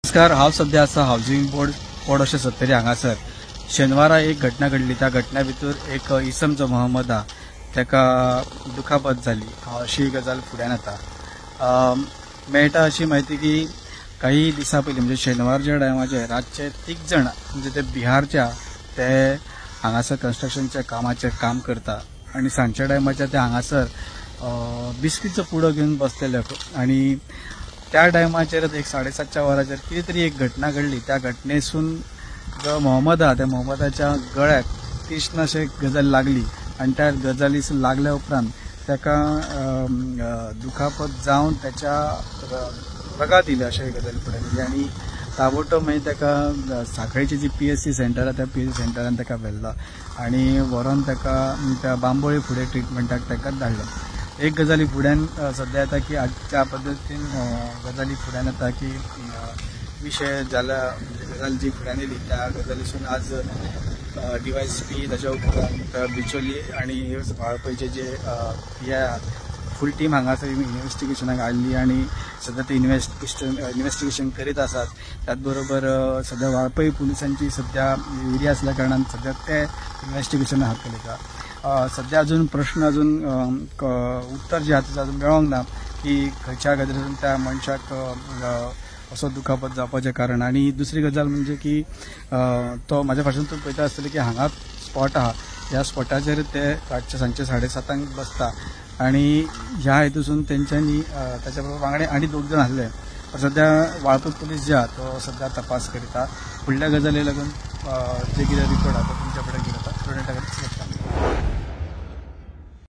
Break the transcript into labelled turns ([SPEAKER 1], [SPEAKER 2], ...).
[SPEAKER 1] नमस्कार। हांव सध्या आसा हावजिंग बोर्ड अशें सत्तरी हांगासर। शेनवारा एक घटना घडली। त्या घटना भितर एक इसम जो मोहम्मद हा ताका दुखापत जाली अशी गजाल फुड्यान येता। मेळटा अशी माहिती की काही दिसा पयलीं म्हणजे शेनवारच्या टायमाचेर रातचे 3 जण म्हणजे ते बिहारच्या ते हांगासर कन्स्ट्रक्शनच्या कामाचेर काम करता आणि सांजच्या टायमाचेर ते हांगासर बिस्किटचो पुडो घेवन बसलेले आणि त्या टायमाचेर एक 7:30च्या वराचेर कितें तरी एक घटना घडली। त्या घटनेसून जो मोहम्मद हा त्या मोहम्मदाच्या गळ्याक तीक्ष्ण अशी गजाल लागली आणि त्या गजालीसून लागल्या उपरांत ताका दुखापत जावन त्याच्या रगात येयली अशें गजाली फुडें गेली आणि ताबडतोब मागीर ताका सांखळेची जी PSC सेंटर आसा त्या PSC सेंटरान ताका व्हेल्लो आणि व्हरोन ताका त्या बांबोळी फुडें ट्रिटमेंटाक ताका धाडलो। एक गजाली फुड्यान सद्या येता की ज्या पद्दतीन गजाली फुड्यान येता की विशय जाला म्हणजे गजाल जी फुड्यान येयली त्या गजालीसून आज DYSP ताच्या उपरांत बिचोली आणि वाळपयचे जे हे फूल टीम हांगासर इन्व्हेस्टिगेशनाक आयिल्ली आणि सध्या ते इन्व्हेस्टिगेशन करीत आसात। त्याच बरोबर सध्या वाळपय पुलिसांची सध्या एरिया असल्या कारणान सध्या ते इन्व्हेस्टिगेशन हात घालता। सध्या अजून प्रश्न अजून उत्तर जे आसा अजून मेळोंक ना की खंयच्या गजालीसून त्या मनशाक असो दुखापत जावपाचें कारण। आणि दुसरी गजाल म्हणजे की तो म्हाज्या फाटल्यान तूं पळयता आसतलें की हांगा स्पॉट आहा ह्या स्पॉटाचेर ते रातचे सांजचे 7:30 बसता आणि ह्या हेतूसून तेंच्यांनी ताच्या बरोबर वांगडा आनी 2 जण आसले। सध्या वाळपय पुलीस जे आहा तो सध्या तपास करीता। फुडल्या गजाली लागून जे कितें रिपोर्ट आहा तो तुमच्या कडेन घेता।